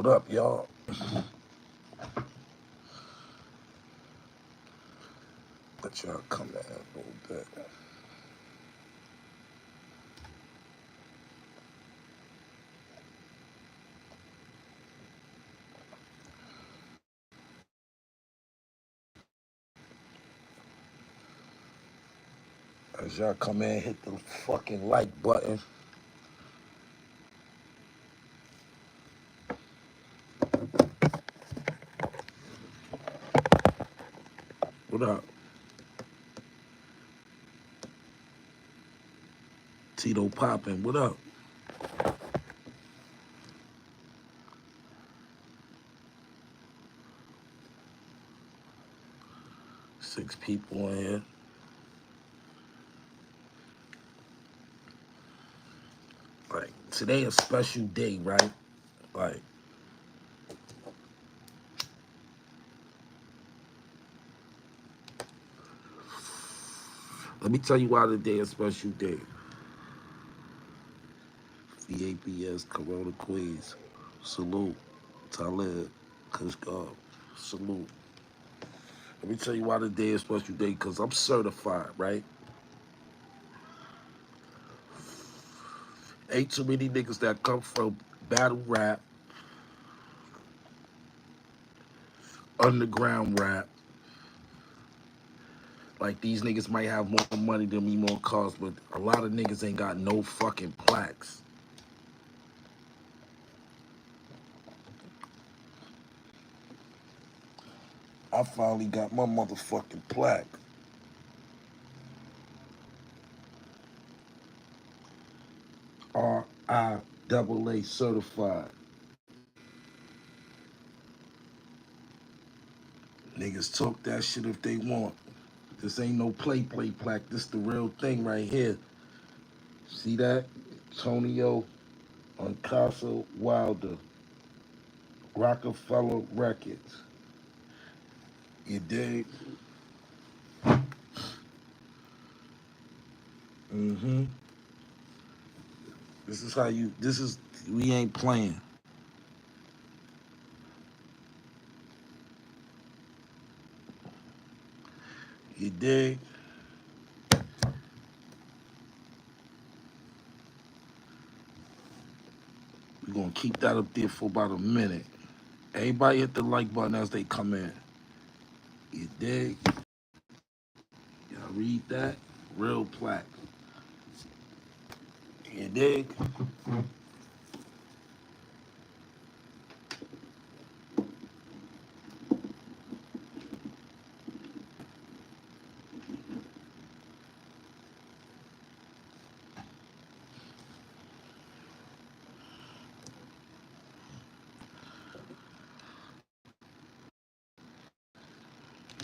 What up, y'all? Let y'all come in a little bit. As y'all come in, hit the fucking like button. What up? Tito poppin', what up? Six people in here. Like, today a special day, right? Like, let me tell you why today a special day. VAPS, Corona Queens. Salute. Talib. Kushgar. Salute. Let me tell you why today is a special day, because I'm certified, right? Ain't too many niggas that come from battle rap, underground rap. Like, these niggas might have more money than me, more cars, but a lot of niggas ain't got no fucking plaques. I finally got my motherfucking plaque. RIAA certified. Niggas talk that shit if they want. This ain't no play plaque. This the real thing right here. See that? Tonio, Unkasa, Wilder, Rockefeller Records. You dig? Mm-hmm. This is how you, we ain't playing. You dig? We're gonna keep that up there for about a minute. Everybody hit the like button as they come in. You dig? Y'all read that? Real plaque. You dig?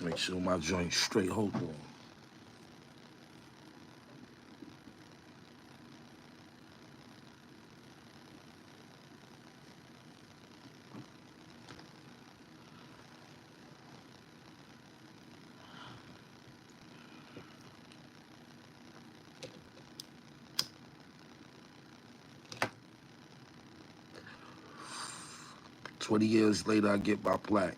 Make sure my joint's straight. Hold on. $20 later, I get my plaque.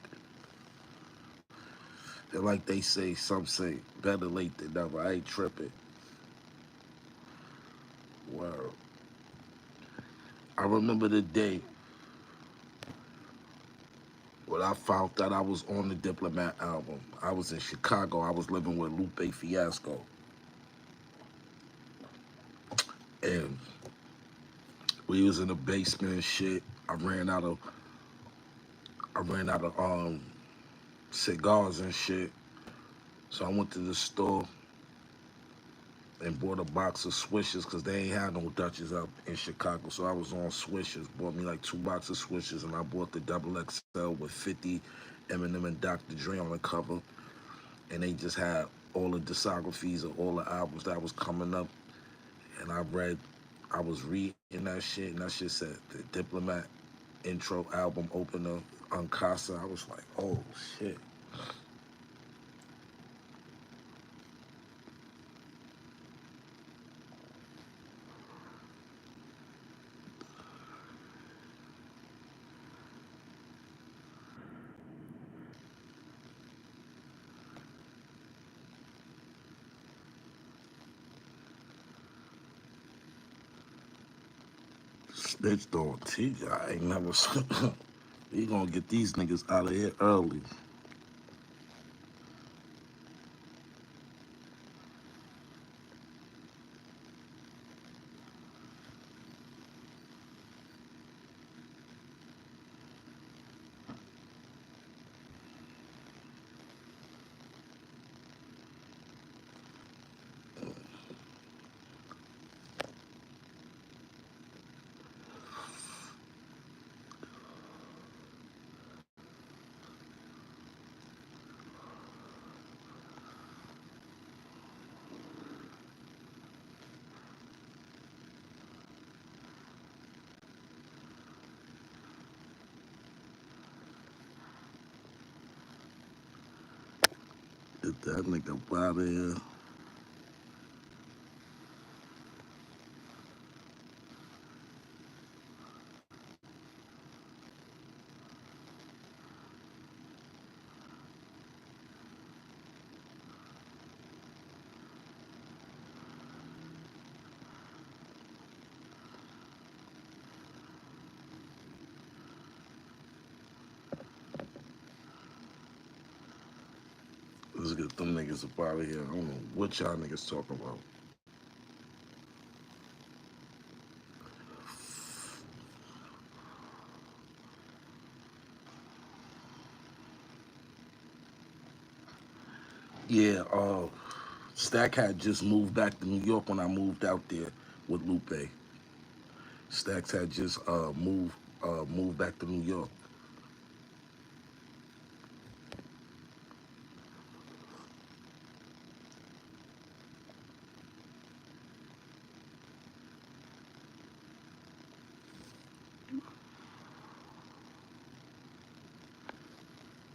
And like they say, some say, better late than never. I ain't tripping. Wow. I remember the day when I found out I was on the Diplomat album. I was in Chicago. I was living with Lupe Fiasco. And we was in the basement and shit. I ran out of cigars and shit. So I went to the store and bought a box of Swishers because they ain't had no Dutchess up in Chicago. So I was on Swishers. Bought me like 2 boxes of Swishers, and I bought the double XL with 50 Eminem and Dr. Dre on the cover. And they just had all the discographies of all the albums that was coming up. And I was reading that shit, and that shit said the Diplomat intro album opener, Unkasa. I was like, oh shit. Snitched on T. I ain't never. We gonna get these niggas out of here early. Get that nigga up out of here. Let's get them niggas up out of here. I don't know what y'all niggas talking about. Yeah, Stack had just moved back to New York when I moved out there with Lupe. Stacks had just moved back to New York.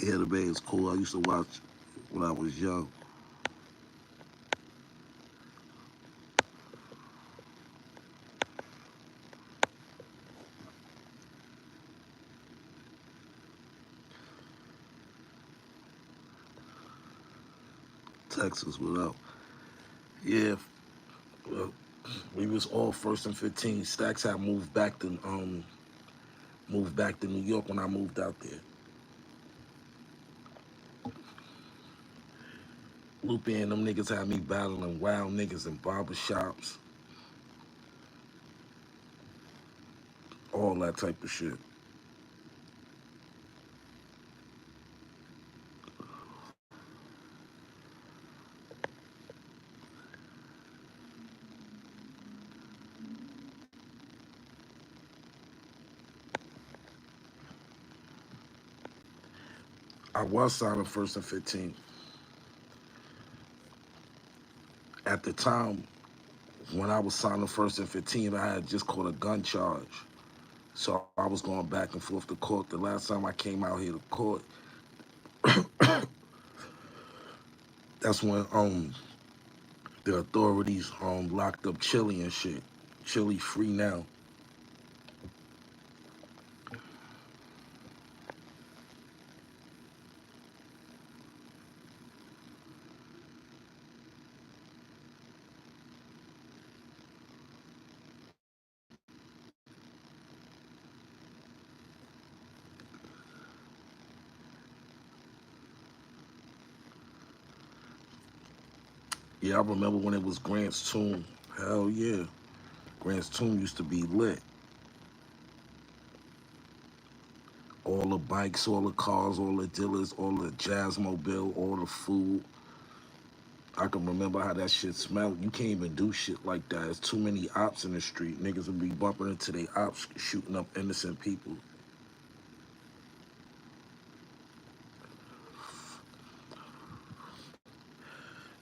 Yeah, the Bay is cool. I used to watch when I was young. Texas, what up? Yeah, well, we was all first and 15. Stacks had moved back to New York when I moved out there. Lupe and them niggas had me battling wild niggas in barbershops, all that type of shit. I was signing first and 15. At the time, when I was signing first and 15, I had just caught a gun charge. So I was going back and forth to court. The last time I came out here to court, that's when the authorities locked up Chili and shit. Chili free now. Yeah, I remember when it was Grant's Tomb. Hell yeah. Grant's Tomb used to be lit. All the bikes, all the cars, all the dealers, all the Jazzmobile, all the food. I can remember how that shit smelled. You can't even do shit like that. There's too many ops in the street. Niggas would be bumping into their ops, shooting up innocent people.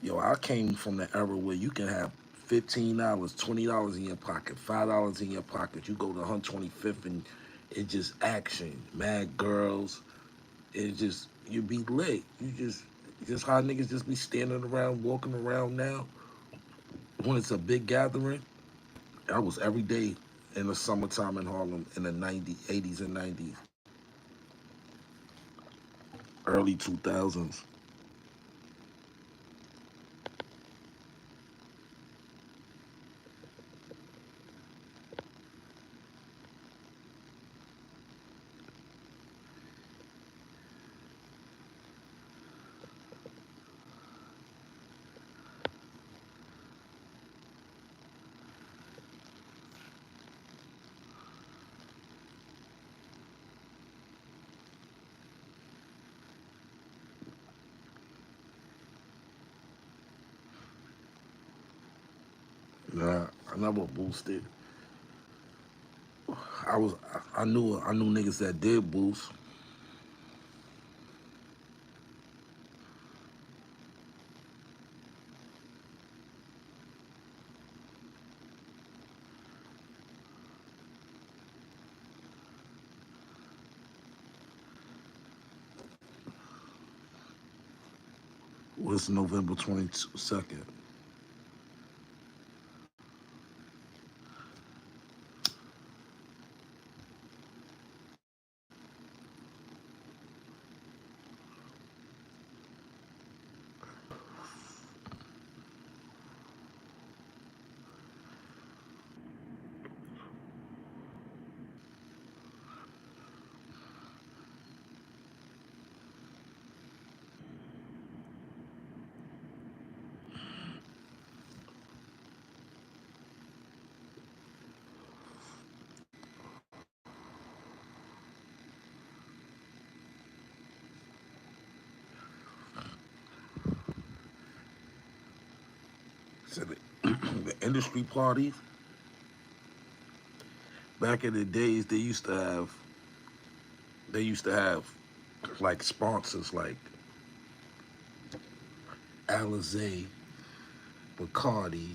Yo, I came from the era where you can have $15, $20 in your pocket, $5 in your pocket. You go to 125th and it just action, mad girls. It just you be lit. You just how niggas just be standing around, walking around now. When it's a big gathering, I was every day in the summertime in Harlem in the 90s, 80s and 90s, early 2000s. Nah, I never boosted. I knew niggas that did boost. What's November 22nd? So the industry parties back in the days, they used to have like sponsors like Alizé, Bacardi,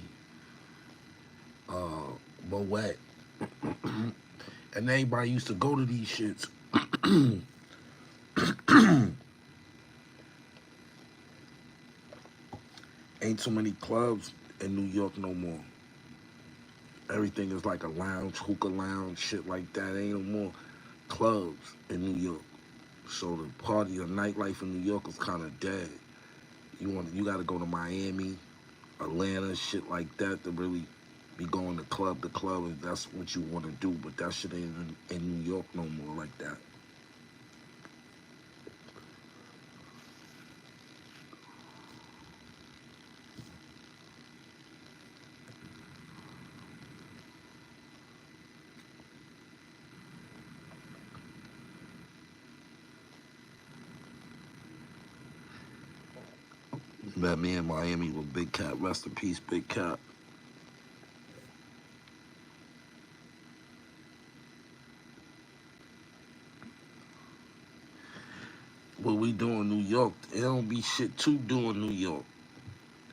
Moet, and everybody used to go to these shits. Ain't too many clubs in New York no more. Everything is like a lounge, hookah lounge, shit like that. Ain't no more clubs in New York. So the party, the nightlife in New York is kind of dead. You got to go to Miami, Atlanta, shit like that to really be going to club if that's what you want to do. But that shit ain't in New York no more like that. Met me in Miami with Big Cat. Rest in peace, Big Cat. What we do in New York, it don't be shit to do in New York.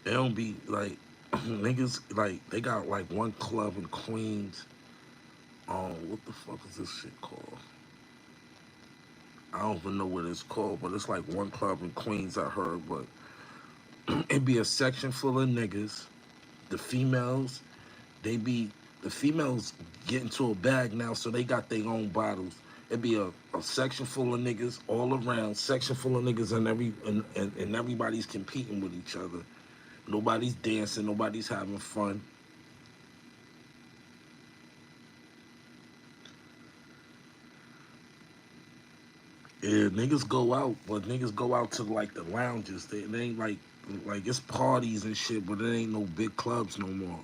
It don't be like niggas like they got like one club in Queens. What the fuck is this shit called? I don't even know what it's called, but it's like one club in Queens I heard, but it be a section full of niggas. The females, they be the females get into a bag now, so they got their own bottles. It be a section full of niggas all around, section full of niggas, and everybody's competing with each other. Nobody's dancing, nobody's having fun. Yeah, niggas go out, but niggas go out to like the lounges. They ain't like it's parties and shit, but it ain't no big clubs no more.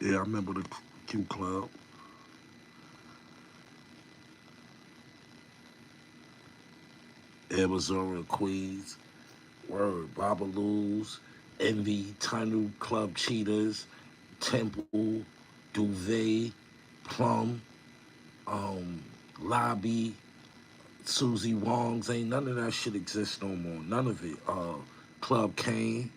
Yeah, I remember the Q Club, Arizona, Queens, Word, Babaloo's, Envy, Tunnel, Club Cheetahs, Temple, Duvet, Plum, um, Lobby, Susie Wong's. Ain't none of that shit exists no more. None of it. Club Kane.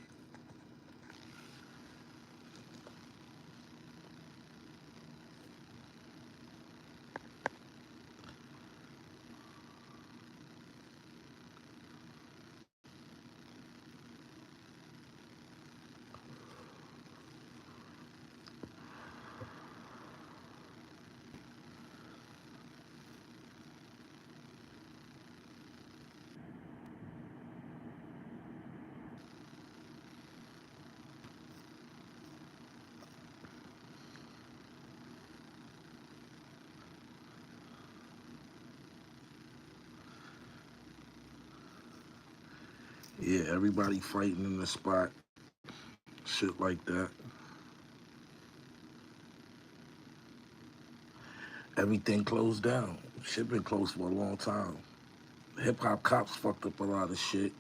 Yeah, everybody fighting in the spot, shit like that. Everything closed down. Shit been closed for a long time. Hip hop cops fucked up a lot of shit.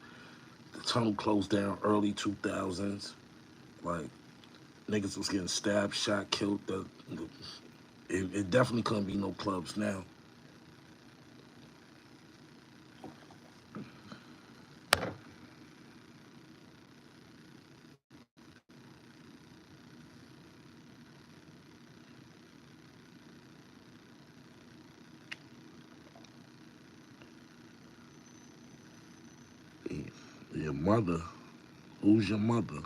The tunnel closed down early 2000s. Like, niggas was getting stabbed, shot, killed. It definitely couldn't be no clubs now. Your mother, who's your mother?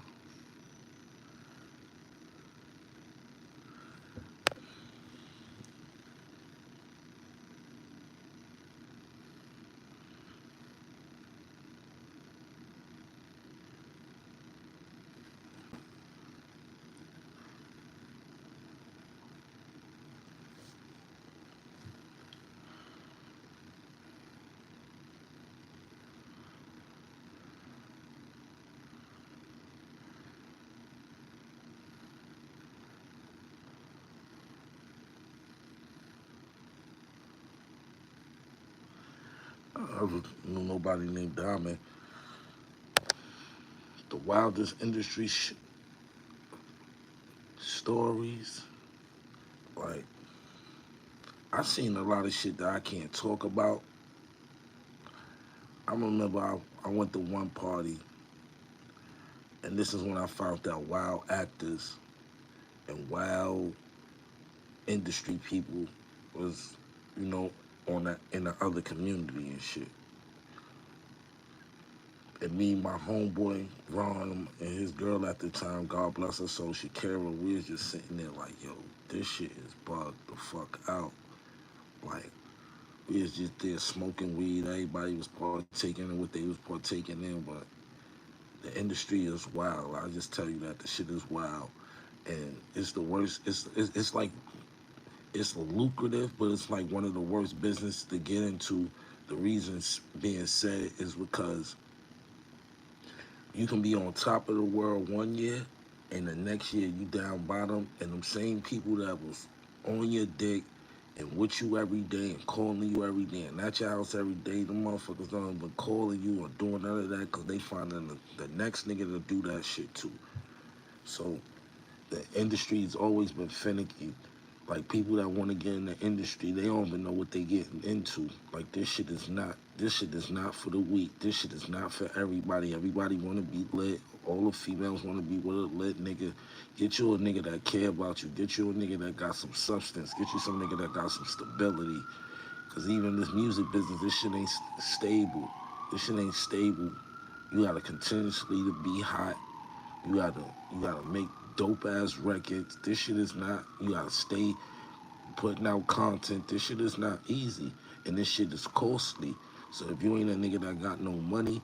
I don't know nobody named Diamond. The wildest industry stories. Like, I seen a lot of shit that I can't talk about. I remember I went to one party, and this is when I found out wild actors and wild industry people was, you know, on that in the other community and shit. And me, my homeboy Ron, and his girl at the time, God bless her soul, Shakira, we was just sitting there like, yo, this shit is bugged the fuck out. Like, we was just there smoking weed. Everybody was partaking in what they was partaking in, but the industry is wild. I just tell you that the shit is wild, and it's the worst. It's like it's lucrative, but it's like one of the worst business to get into. The reasons being said is because you can be on top of the world one year, and the next year you down bottom, and them same people that was on your dick and with you every day and calling you every day and at your house every day, the motherfuckers don't even calling you or doing none of that because they finding the next nigga to do that shit too. So the industry's always been finicky. Like people that want to get in the industry, they don't even know what they getting into. Like this shit is not for the weak. This shit is not for everybody. Everybody want to be lit. All the females want to be with a lit nigga. Get you a nigga that care about you. Get you a nigga that got some substance. Get you some nigga that got some stability. Cause even this music business, this shit ain't stable. This shit ain't stable. You gotta continuously to be hot. You gotta make dope ass records. This shit is not. You gotta stay putting out content. This shit is not easy, and this shit is costly. So if you ain't a nigga that got no money,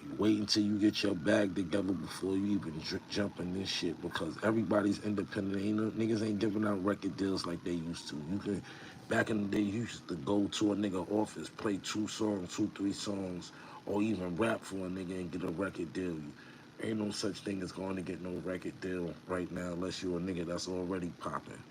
you wait until you get your bag together before you even jump in this shit. Because everybody's independent. Ain't no, niggas ain't giving out record deals like they used to. You can, back in the day, you used to go to a nigga office, play 2 songs, 3 songs, or even rap for a nigga and get a record deal. Ain't no such thing as going to get no record deal right now unless you're a nigga that's already popping.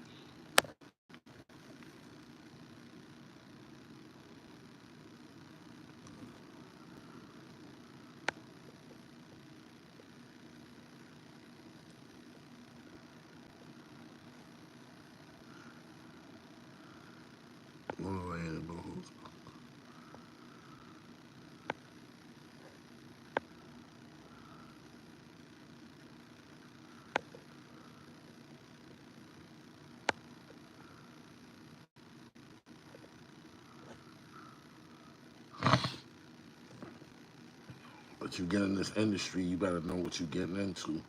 But you get in this industry, you better know what you're getting into.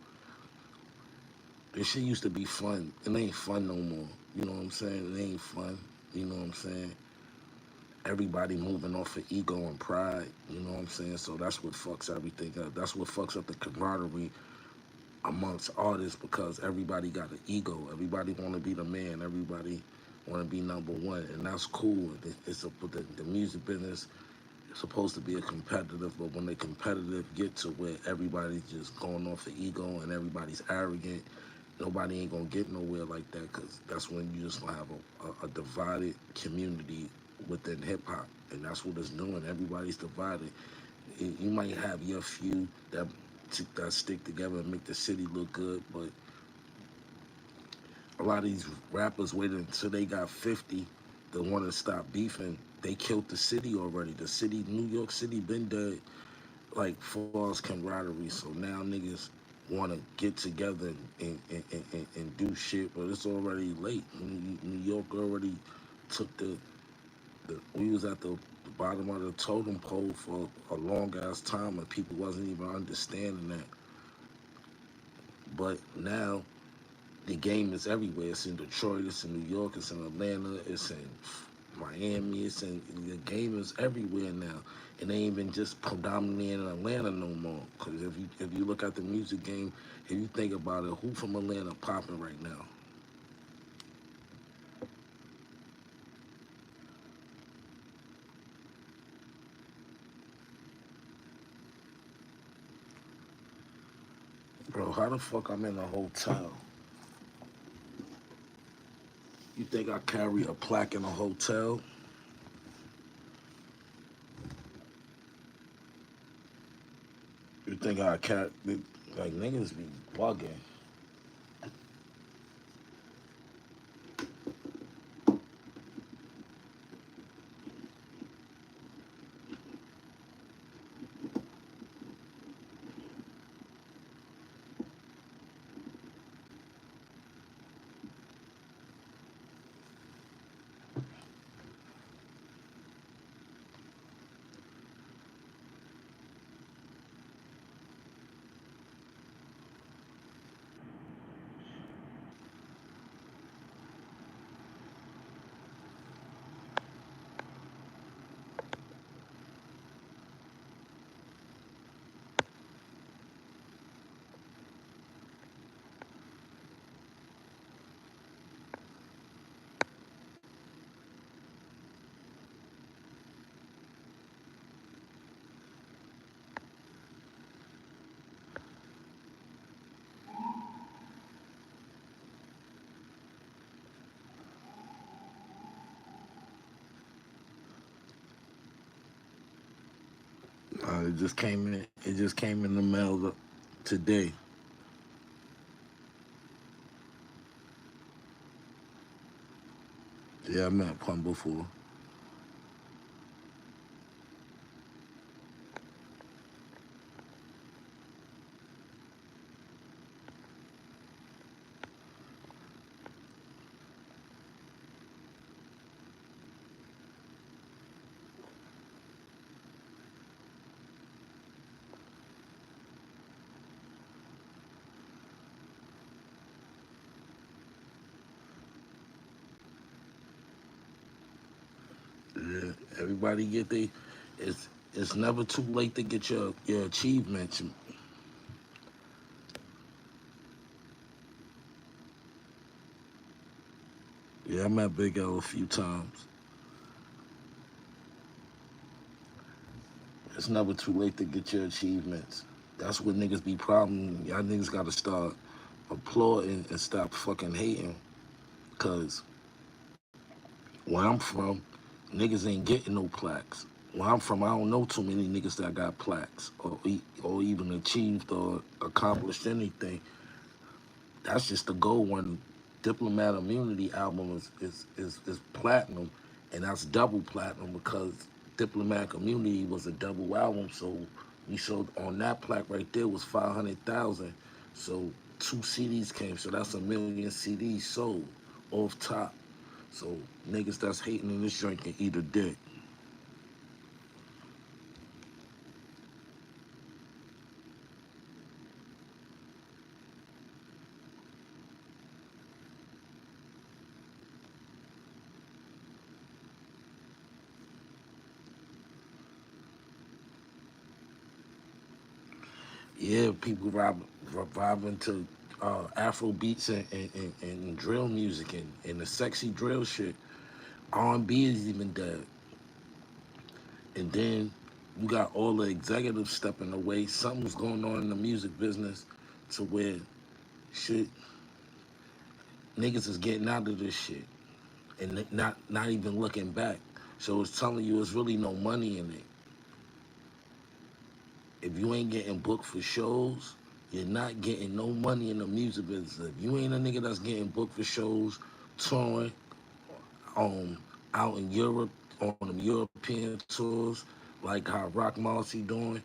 This shit used to be fun. It ain't fun no more. You know what I'm saying? It ain't fun. You know what I'm saying? Everybody moving off of ego and pride. You know what I'm saying? So that's what fucks everything up. That's what fucks up the camaraderie amongst artists because everybody got an ego. Everybody want to be the man. Everybody want to be number one, and that's cool. It's a, the music business is supposed to be a competitive, but when the competitive get to where everybody's just going off of ego and everybody's arrogant, nobody ain't gonna get nowhere like that because that's when you just gonna have a divided community within hip hop, and that's what it's doing. Everybody's divided. You might have your few that stick together and make the city look good, but a lot of these rappers waited until they got 50 to want to stop beefing. They killed the city already. The city, New York City, been dead like false camaraderie. So now niggas want to get together and do shit, but it's already late. New York already took we was at the bottom of the totem pole for a long ass time, and people wasn't even understanding that. But now the game is everywhere. It's in Detroit, it's in New York, it's in Atlanta, it's in Miami, it's in the game is everywhere now. It ain't even just predominantly in Atlanta no more. Cause if you look at the music game, if you think about it, who from Atlanta popping right now? Bro, how the fuck I'm in a hotel? You think I carry a plaque in a hotel? You think I carry like niggas be bugging? It just came in. It just came in the mail today. Yeah, I met Pun before. Yeah, everybody get they. It's never too late to get your achievements. Yeah, I met Big L a few times. It's never too late to get your achievements. That's what niggas be problem. Y'all niggas gotta start applauding and stop fucking hating. Cause where I'm from, niggas ain't getting no plaques. Where I'm from, I don't know too many niggas that got plaques or even achieved or accomplished anything. That's just the goal one. Diplomat Immunity album is platinum, and that's double platinum because Diplomatic Immunity was a double album. So we showed on that plaque right there was 500,000. So two CDs came, so that's a million CDs sold off top. So niggas that's hating in this joint can eat a dick. Yeah, people reviving to Afro beats and drill music and the sexy drill shit. R&B is even dead. And then you got all the executives stepping away. Something's going on in the music business to where shit niggas is getting out of this shit and not even looking back. So it's telling you it's really no money in it. If you ain't getting booked for shows, you're not getting no money in the music business. If you ain't a nigga that's getting booked for shows, touring, um, out in Europe on them European tours, like how Rock Marcy doing,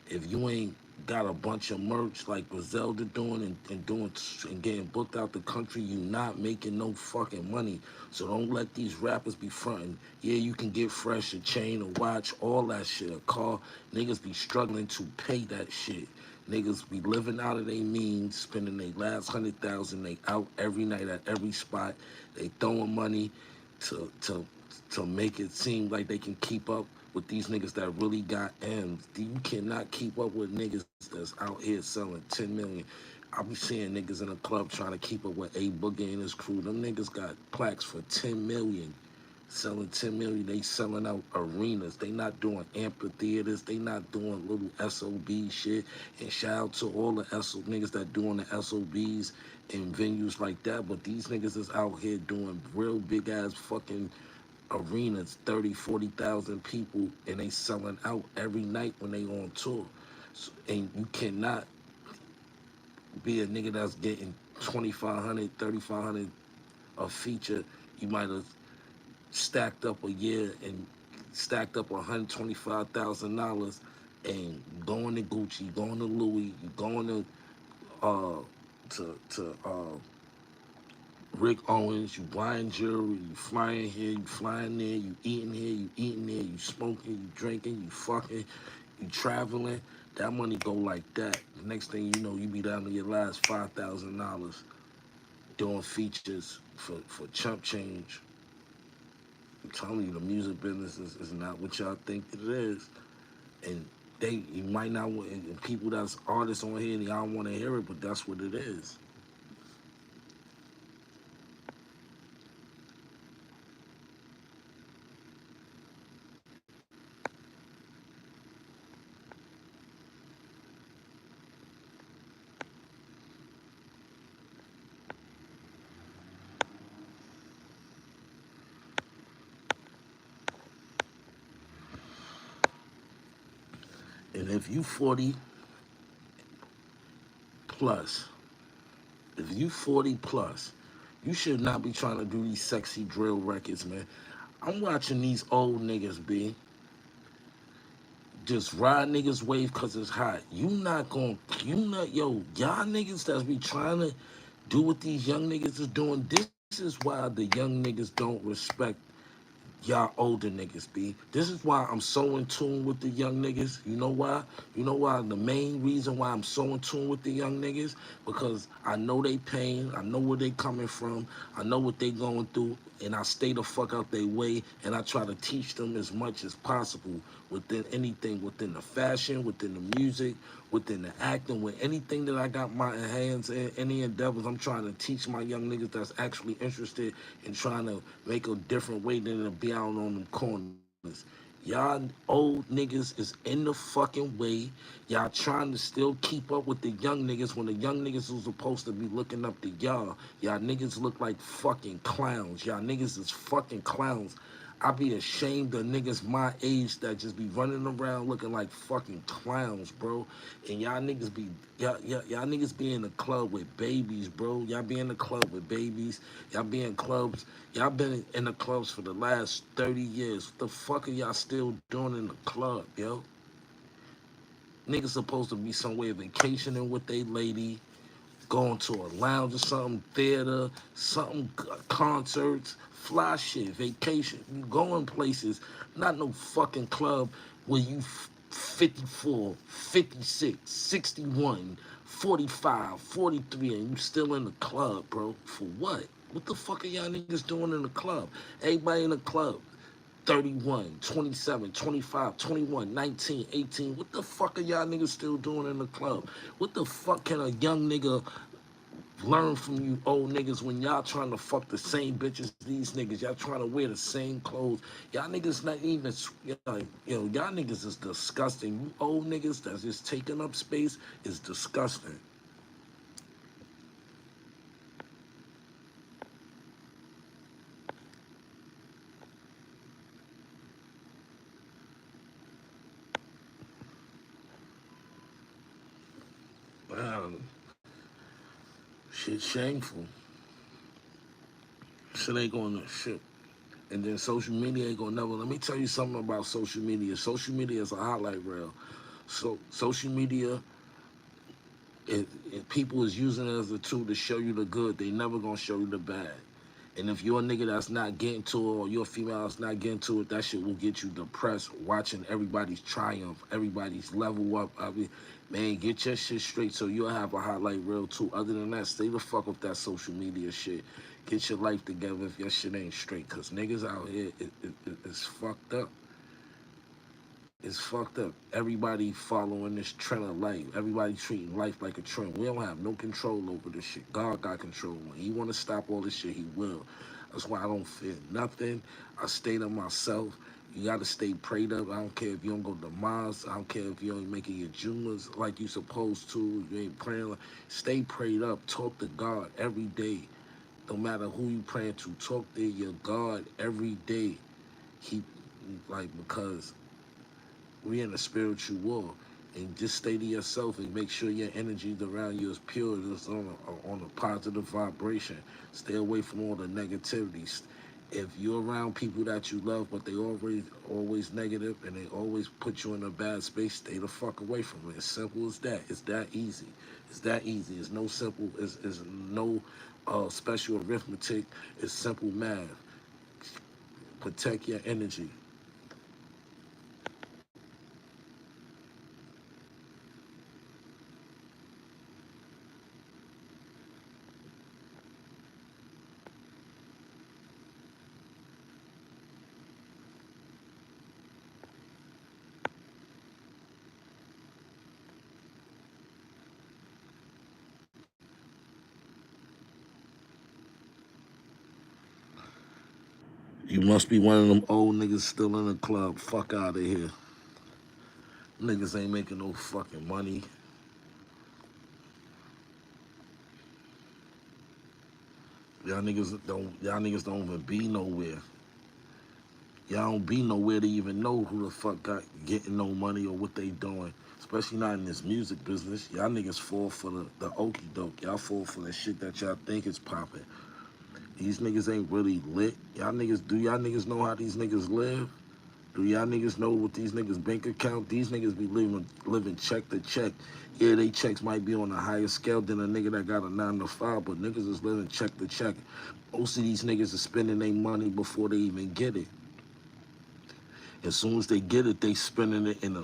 if you ain't got a bunch of merch like Griselda doing and doing and getting booked out the country, you not making no fucking money. So don't let these rappers be fronting. Yeah, you can get fresh, a chain, a watch, all that shit, a car. Niggas be struggling to pay that shit. Niggas be living out of their means, spending their last 100,000. They out every night at every spot. They throwing money to to to make it seem like they can keep up with these niggas that really got M's. You cannot keep up with niggas that's out here selling 10 million. I be seeing niggas in a club trying to keep up with A Boogie and his crew. Them niggas got plaques for 10 million. Selling 10 million, they selling out arenas. They not doing amphitheaters. They not doing little SOB shit. And shout out to all the niggas that doing the SOBs in venues like that. But these niggas is out here doing real big ass fucking arenas, 30, 40,000 people, and they selling out every night when they on tour. So, and you cannot be a nigga that's getting 2,500, 3,500 a feature. You might have stacked up a year and stacked up $125,000 and going to Gucci, going to Louis, you going uh Rick Owens, you buying jewelry, you flying here, you flying there, you eating here, you eating there, you smoking, you drinking, you fucking, you traveling. That money go like that. The next thing you know, you be down to your last $5,000 doing features for chump change. I'm telling you, the music business is not what y'all think it is. And you might not want, and people that's artists on here, y'all want to hear it, but that's what it is. And if you 40 plus, if you 40 plus, you should not be trying to do these sexy drill records, man. I'm watching these old niggas be just ride niggas wave cause it's hot. Y'all niggas that's be trying to do what these young niggas is doing. This is why the young niggas don't respect y'all older niggas, B. This is why I'm so in tune with the young niggas. You know why? You know why? The main reason why I'm so in tune with the young niggas, because I know they pain, I know where they coming from, I know what they going through, and I stay the fuck out their way, and I try to teach them as much as possible within anything, within the fashion, within the music, within the acting, with anything that I got my hands in, any endeavors. I'm trying to teach my young niggas that's actually interested in trying to make a different way than to be out on them corners. Y'all old niggas is in the fucking way. Y'all trying to still keep up with the young niggas when the young niggas was supposed to be looking up to y'all. Y'all niggas look like fucking clowns. Y'all niggas is fucking clowns. I be ashamed of niggas my age that just be running around looking like fucking clowns, bro. And y'all niggas be in the club with babies, bro. Y'all be in the club with babies. Y'all be in clubs. Y'all been in the clubs for the last 30 years. What the fuck are y'all still doing in the club, yo? Niggas supposed to be somewhere vacationing with they lady, going to a lounge or something, theater, something, concerts, fly shit, vacation. You going places, not no fucking club where you 54, 56, 61, 45, 43, and you still in the club, bro. For what? What the fuck are y'all niggas doing in the club? Everybody in the club. 31, 27, 25, 21, 19, 18. What the fuck are y'all niggas still doing in the club? What the fuck can a young nigga learn from you old niggas when y'all trying to fuck the same bitches these niggas? Y'all trying to wear the same clothes. Y'all niggas not even, y'all niggas is disgusting. You old niggas that's just taking up space is disgusting. Man, shit shameful. Shit ain't gonna shit. And then social media ain't gonna never. Let me tell you something about social media. Social media is a highlight reel. So social media, people is using it as a tool to show you the good. They never gonna show you the bad. And if you're a nigga that's not getting to it, or you're a female that's not getting to it, that shit will get you depressed watching everybody's triumph, everybody's level up. I mean, man, get your shit straight so you'll have a highlight reel too. Other than that, stay the fuck with that social media shit. Get your life together if your shit ain't straight. Cause niggas out here, it's fucked up. It's fucked up. Everybody following this trend of life. Everybody treating life like a trend. We don't have no control over this shit. God got control. When he want to stop all this shit, he will. That's why I don't fear nothing. I stay to myself. You got to stay prayed up. I don't care if you don't go to mosque. I don't care if you ain't making your Jumas like you supposed to. You ain't praying. Stay prayed up. Talk to God every day. No matter who you praying to, talk to your God every day. He, like, because we in a spiritual war, and just stay to yourself and make sure your energies around you is pure, it's on a positive vibration. Stay away from all the negativities. If you're around people that you love but they always negative and they always put you in a bad space, stay the fuck away from it. As simple as that. It's that easy. It's that easy. It's no simple. It's no special arithmetic. It's simple math. Protect your energy. You must be one of them old niggas still in the club. Fuck out of here. Niggas ain't making no fucking money. Y'all niggas don't even be nowhere. Y'all don't be nowhere to even know who the fuck got getting no money or what they doing. Especially not in this music business. Y'all niggas fall for the okey doke. Y'all fall for the shit that y'all think is popping. These niggas ain't really lit. Y'all niggas know how these niggas live? Do y'all niggas know what these niggas bank account? These niggas be living check to check. Yeah, they checks might be on a higher scale than a nigga that got a 9 to 5, but niggas is living check to check. Most of these niggas are spending their money before they even get it. As soon as they get it, they spending it in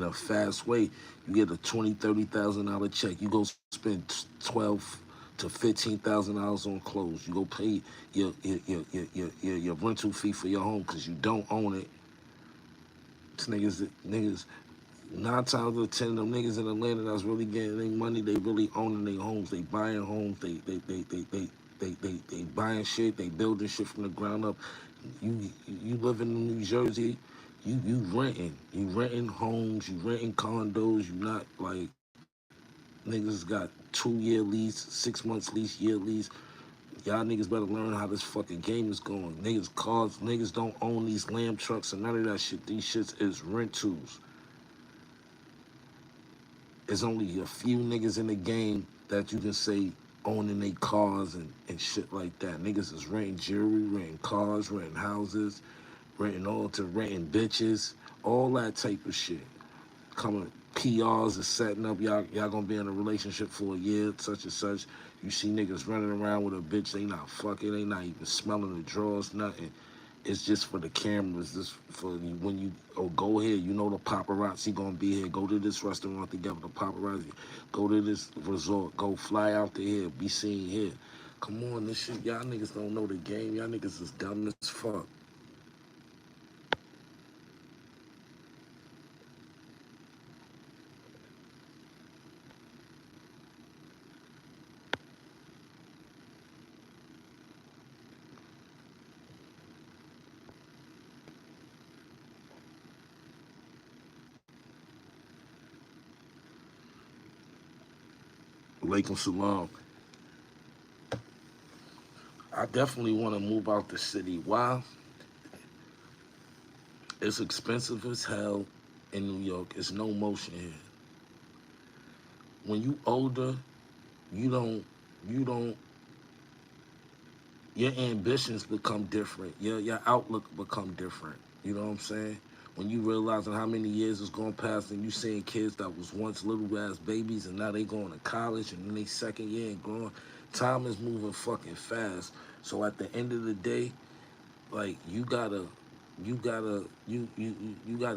a fast way. You get a $20,000-$30,000 check. You go spend 12 to $15,000 on clothes. You go pay your rental fee for your home because you don't own it. Niggas, 9 times out of 10, them niggas in Atlanta that's really getting their money, they really owning their homes. They buying homes. They buying shit. They building shit from the ground up. You living in New Jersey, you renting. You renting homes. You renting condos. You not like niggas got 2 year lease, 6 months lease, year lease. Y'all niggas better learn how this fucking game is going. Niggas don't own these lamb trucks and none of that shit. These shits is rentals. There's only a few niggas in the game that you can say owning their cars and shit like that. Niggas is renting jewelry, renting cars, renting houses, renting bitches, all that type of shit. Coming PRs is setting up. Y'all gonna be in a relationship for a year, such and such. You see niggas running around with a bitch, they not fucking, they not even smelling the drawers, nothing. It's just for the cameras. This for when you go here. You know the paparazzi gonna be here. Go to this restaurant together. The paparazzi. Go to this resort. Go fly out to here. Be seen here. Come on, this shit. Y'all niggas don't know the game. Y'all niggas is dumb as fuck. Alaikum salam. I definitely want to move out the city. Why? It's expensive as hell in New York. It's no motion here. when you older, you don't, you don't, your ambitions become different. Your outlook become different. You know what I'm saying? When you realizing how many years is going past and you seeing kids that was once little ass babies and now they going to college and then they second year and growing, time is moving fucking fast. So at the end of the day, like you gotta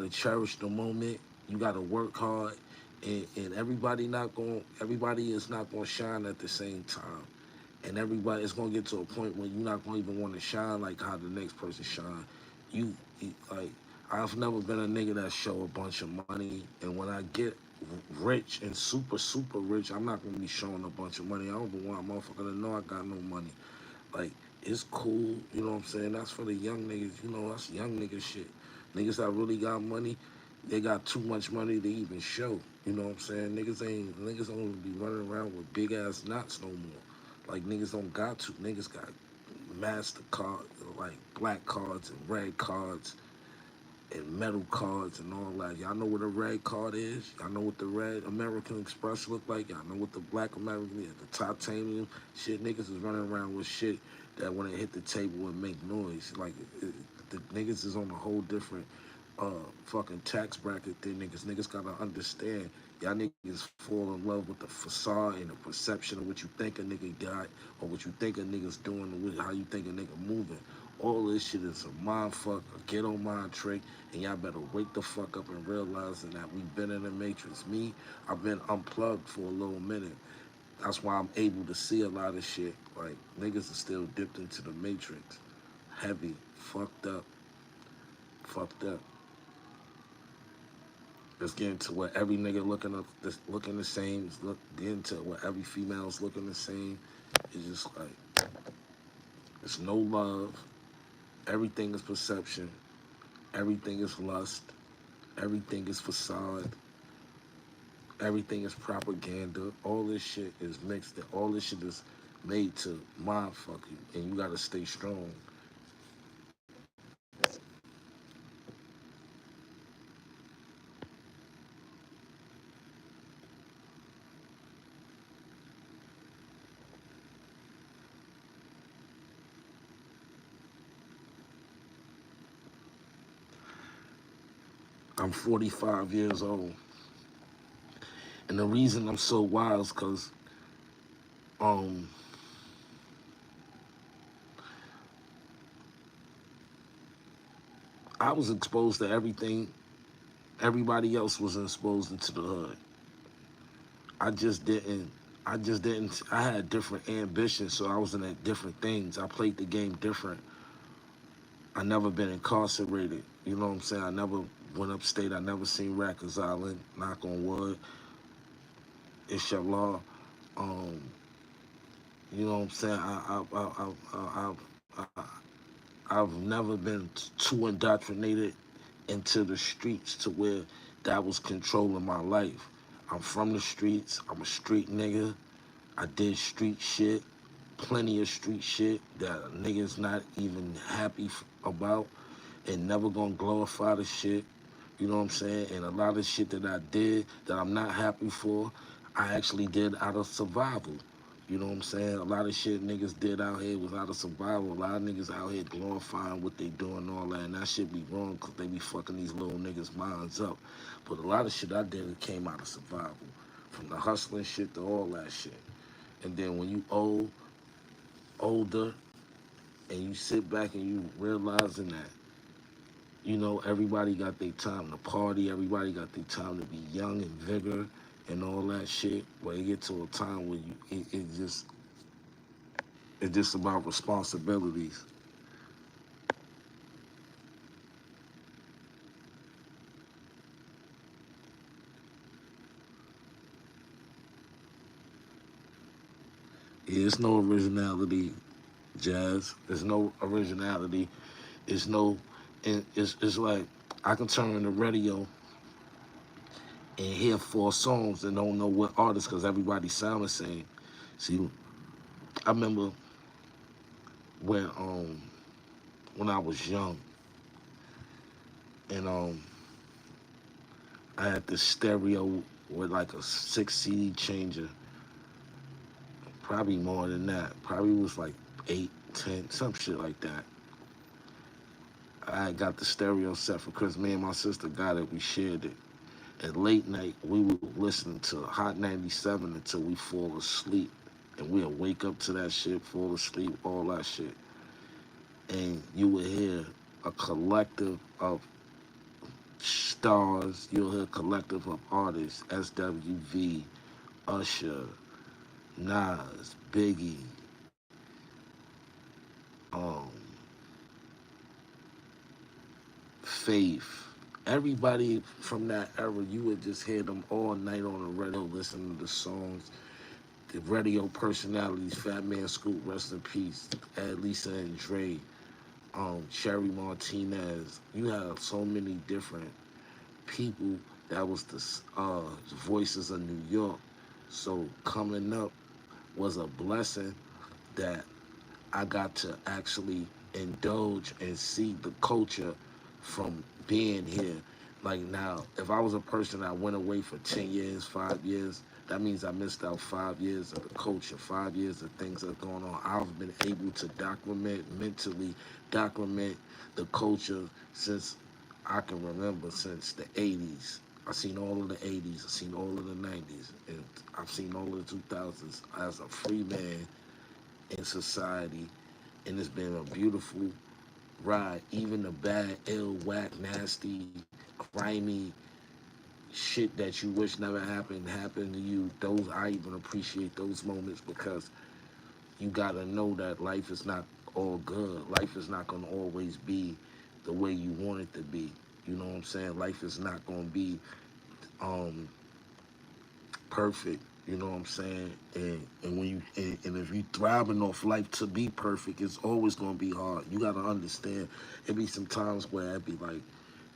cherish the moment. You gotta work hard, and everybody is not gonna shine at the same time, and everybody it's gonna get to a point where you're not gonna even want to shine like how the next person shine. Like I've never been a nigga that show a bunch of money, and when I get rich and super rich, I'm not gonna be showing a bunch of money. I don't even want a motherfucker to know I got no money. Like, it's cool, you know what I'm saying? That's for the young niggas, you know, that's young nigga shit. Niggas that really got money, they got too much money to even show. You know what I'm saying? Niggas don't be running around with big ass knots no more. Like niggas don't got to. Niggas got MasterCard, like black cards and red cards and metal cards and all that. Y'all know what a red card is? Y'all know what the red American Express look like? Y'all know what the black American, the titanium shit? Niggas is running around with shit that when it hit the table would make noise. Like, the niggas is on a whole different fucking tax bracket than niggas. Niggas gotta understand. Y'all niggas fall in love with the facade and the perception of what you think a nigga got or what you think a nigga's doing or how you think a nigga moving. All this shit is a mind fuck, a ghetto mind trick, and y'all better wake the fuck up and realizing that we've been in the matrix. Me, I've been unplugged for a little minute. That's why I'm able to see a lot of shit. Like, niggas are still dipped into the matrix. Heavy, fucked up, fucked up. Let's get into where every nigga looking the same. Get into where every female's looking the same. It's just like, it's no love. Everything is perception. Everything is lust. Everything is facade. Everything is propaganda. All this shit is mixed. All this shit is made to mind fuck you, and you gotta stay strong. I'm 45 years old, and the reason I'm so wild is because um I was exposed to everything everybody else was exposed into the hood. I just didn't. I just didn't. I had different ambitions, so I was in at different things. I played the game different. I never been incarcerated. You know what I'm saying? I never went upstate. I never seen Rikers Island. Knock on wood. Inshallah. Um, you know what I'm saying? I've never been too indoctrinated into the streets to where that was controlling my life. I'm from the streets. I'm a street nigga. I did street shit, plenty of street shit that niggas not even happy about and never gonna glorify the shit. You know what I'm saying? And a lot of shit that I did that I'm not happy for, I actually did out of survival. You know what I'm saying? A lot of shit niggas did out here was out of survival. A lot of niggas out here glorifying what they doing and all that, and that shit be wrong because they be fucking these little niggas' minds up. But a lot of shit I did came out of survival. From the hustling shit to all that shit. And then when you older, and you sit back and you realizing that, you know, everybody got their time to party, everybody got their time to be young and vigor and all that shit. But it get to a time where it's just about responsibilities. Yeah, it's no originality, Jazz. There's no originality. It's no, and it's like I can turn on the radio and hear four songs and don't know what artists because everybody sound the same. See, I remember when when I was young and I had this stereo. with like a 6 CD changer, probably more than that. Probably was like 8, 10, some shit like that. I got the stereo set for Chris. Me and my sister got it. We shared it. At late night, we would listen to Hot 97 until we fall asleep. And we'll wake up to that shit, fall asleep, all that shit. And you would hear a collective of stars. You'll hear a collective of artists, SWV, Usher, Nas, Biggie, um, Faith. Everybody from that era, you would just hear them all night on the radio listening to the songs. The radio personalities, Fat Man Scoop, rest in peace, Lisa and Dre, Sherry Martinez. You have so many different people that was the voices of New York. So coming up was a blessing that I got to actually indulge and see the culture from being here. Like now, if I was a person that went away for 10 years, 5 years, that means I missed out 5 years of the culture, 5 years of things that are going on. I've been able to document, mentally document the culture since I can remember, since the 80s. I've seen all of the 80s, I've seen all of the 90s, and I've seen all of the 2000s as a free man in society, and it's been a beautiful ride. Even the bad, ill, whack, nasty, grimy shit that you wish never happened to you. Those I even appreciate those moments because you gotta know that life is not all good. Life is not gonna always be the way you want it to be. You know what I'm saying? Life is not gonna be um perfect. You know what I'm saying? And when and if you thriving off life to be perfect, it's always gonna be hard. You gotta understand. It be some times where it be like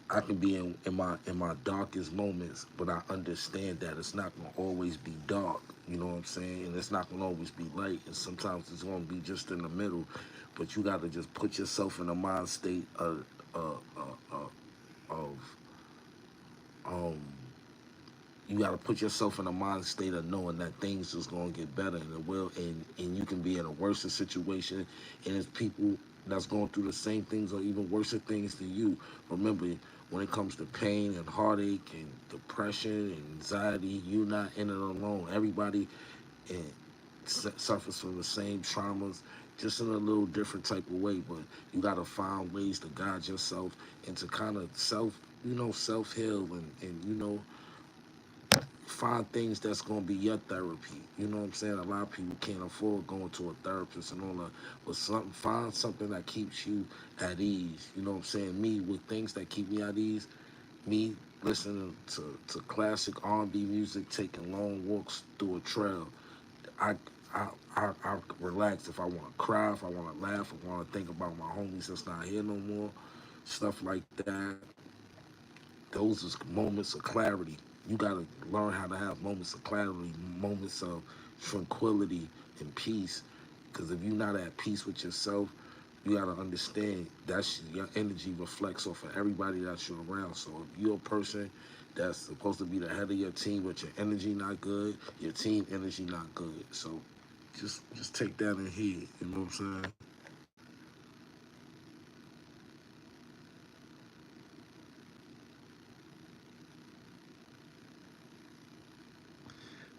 I can be in my darkest moments, but I understand that it's not gonna always be dark. You know what I'm saying? And it's not gonna always be light. And sometimes it's gonna be just in the middle. But you gotta just put yourself in a mind state of um you got to put yourself in a mind state of knowing that things is going to get better and it will, and you can be in a worse situation, and there's people that's going through the same things or even worse things than you. Remember, when it comes to pain and heartache and depression and anxiety, you're not in it alone. Everybody and suffers from the same traumas, just in a little different type of way. But you got to find ways to guide yourself and to kind of self heal and find things that's gonna be your therapy. You know what I'm saying? A lot of people can't afford going to a therapist and all that. But find something that keeps you at ease. You know what I'm saying? Me with things that keep me at ease, me listening to classic R&B music, taking long walks through a trail. I I relax if I want to cry, if I want to laugh, if I want to think about my homies that's not here no more, stuff like that. Those are moments of clarity. You got to learn how to have moments of clarity, moments of tranquility and peace. Because if you're not at peace with yourself, you got to understand that your energy reflects off of everybody that you're around. So if you're a person that's supposed to be the head of your team, but your energy not good, your team energy not good. So just take that in head. You know what I'm saying?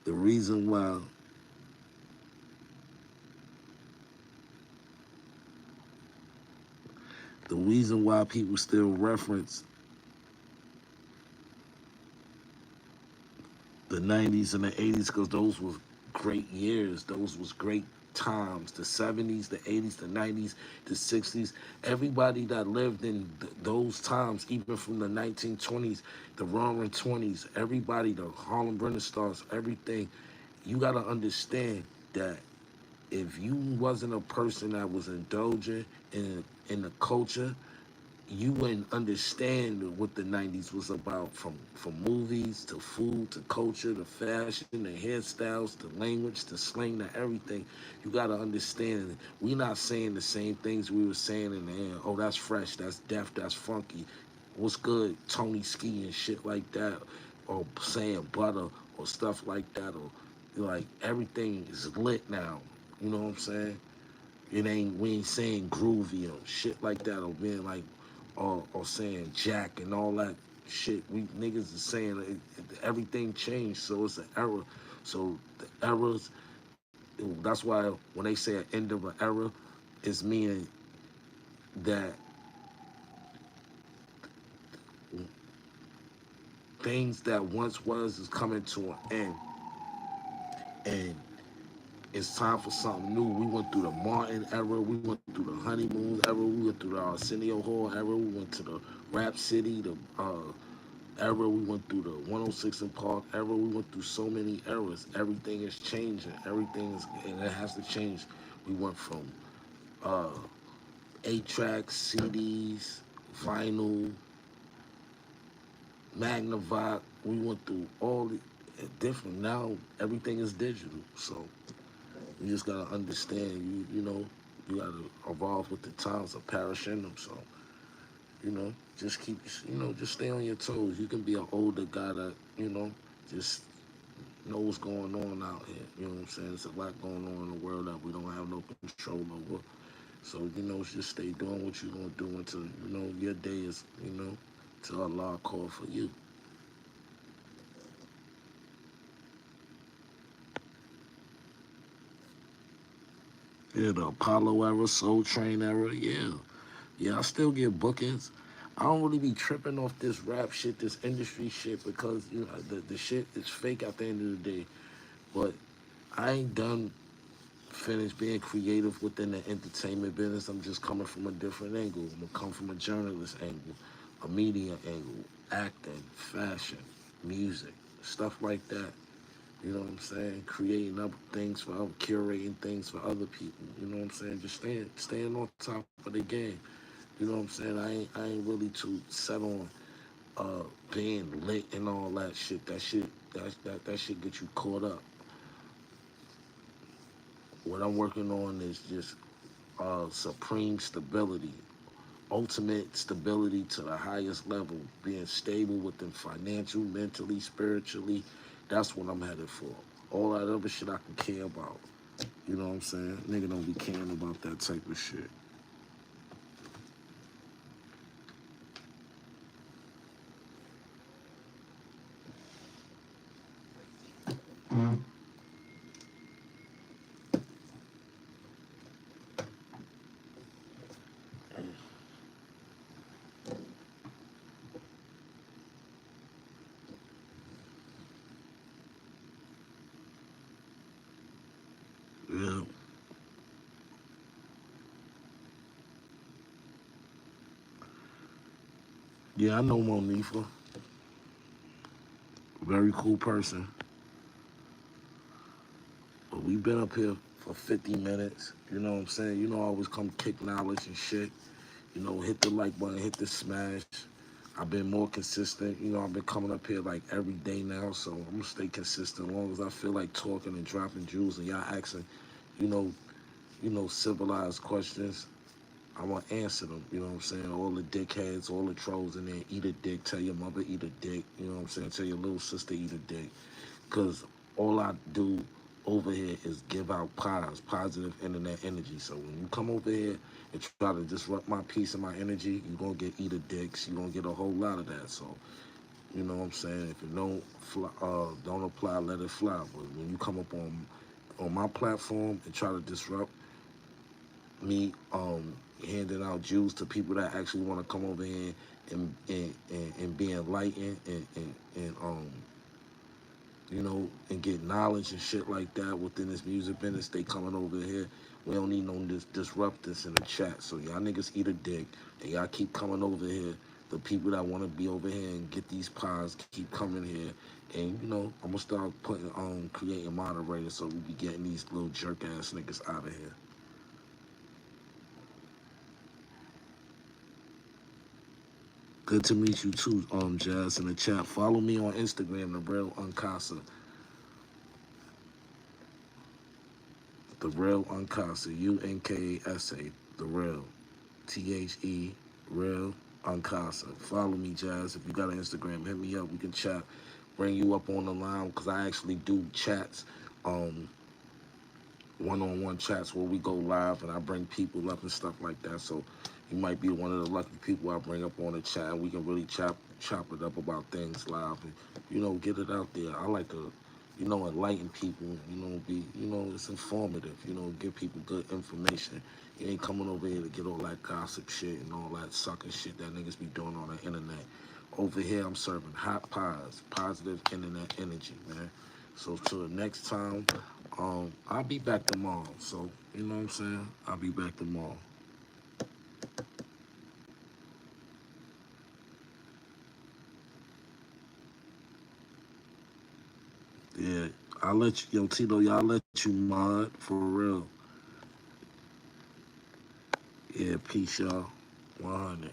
The reason why people still reference the 90s and the 80s because those was great years. Those was great times. The 70s, the 80s, the 90s, the 60s. Everybody that lived in those times, even from the 1920s, the Roaring 20s, everybody, the Harlem Renaissance, everything, you got to understand that if you wasn't a person that was indulgent in the culture, you wouldn't understand what the 90s was about, from movies to food to culture to fashion to hairstyles to language to slang to everything. You got to understand we not saying the same things we were saying in the air. Oh, that's fresh, that's deaf, that's funky. What's good, Tony Ski and shit like that. or saying butter or stuff like that, or like everything is lit now. You know what I'm saying? It ain't we ain't saying groovy or shit like that, or being like or saying jack and all that shit. We niggas is saying everything changed, so it's an era. So the eras, that's why when they say an end of an era, it's meaning that things that once was is coming to an end, and it's time for something new. We went through the Martin era, we went through the Honeymoon era, we went through the Arsenio Hall era, we went to the Rap City, the era, we went through the 106 and Park era, we went through so many eras. Everything is changing, everything is, and it has to change. We went from uh, 8 tracks, CDs, vinyl, Magnavox. We went through all the different. Now everything is digital, so you just gotta understand. You gotta evolve with the times or perish in them. So just keep just stay on your toes. You can be an older guy that just know what's going on out here. You know what I'm saying? There's a lot going on in the world that we don't have no control over. So just stay doing what you're gonna do until your day is till Allah call for you. Yeah, the Apollo era, Soul Train era, yeah. Yeah, I still get bookings. I don't really be tripping off this rap shit, this industry shit, because the shit is fake at the end of the day. But I ain't done finished being creative within the entertainment business. I'm just coming from a different angle. I'm gonna come from a journalist angle, a media angle, acting, fashion, music, stuff like that. You know what I'm saying? Creating up things for other, curating things for other people. You know what I'm saying? Just staying on top of the game. You know what I'm saying? I ain't really too set on being lit and all that shit. That shit get you caught up. What I'm working on is just supreme stability, ultimate stability to the highest level, being stable within financial, mentally, spiritually. That's what I'm headed for. All that other shit I can care about. You know what I'm saying? Nigga don't be caring about that type of shit. Yeah. Yeah, I know Monifa. Very cool person. But we been up here for 50 minutes. You know what I'm saying? I always come kick knowledge and shit. Hit the like button, hit the smash. I've been more consistent. I've been coming up here like every day now, so I'm gonna stay consistent as long as I feel like talking and dropping jewels and y'all asking, you know, civilized questions. I want to answer them. You know what I'm saying? All the dickheads, all the trolls in there, eat a dick. Tell your mother eat a dick. You know what I'm saying? Tell your little sister eat a dick. Because all I do over here is give out positive internet energy. So when you come over here and try to disrupt my peace and my energy, you're going to get eater dicks. You're going to get a whole lot of that. So, you know what I'm saying? If it don't apply, let it fly. But when you come up on my platform and try to disrupt me handing out juice to people that actually want to come over here and be enlightened and get knowledge and shit like that within this music business. They coming over here. We don't need no disruptors in the chat. So y'all niggas eat a dick and y'all keep coming over here. The people that want to be over here and get these pies keep coming here. And I'm gonna start putting creating moderators so we be getting these little jerk ass niggas out of here. Good to meet you too, Jazz in the chat. Follow me on Instagram, the real Unkasa. The real Unkasa. Unkasa. The real. THE real Unkasa. Follow me, Jazz. If you got an Instagram, hit me up. We can chat. bring you up on the line because I actually do chats, um, one-on-one chats where we go live and I bring people up and stuff like that. So you might be one of the lucky people I bring up on the chat, and we can really chop it up about things live and get it out there. I like to enlighten people. It's informative. Give people good information. You ain't coming over here to get all that gossip shit and all that sucker shit that niggas be doing on the internet. Over here, I'm serving hot pies, positive internet energy, man. So till the next time, I'll be back tomorrow. So you know what I'm saying? I'll be back tomorrow. Yeah, I'll let you, yo Tito, y'all let you mod for real. Yeah, peace, y'all. 100.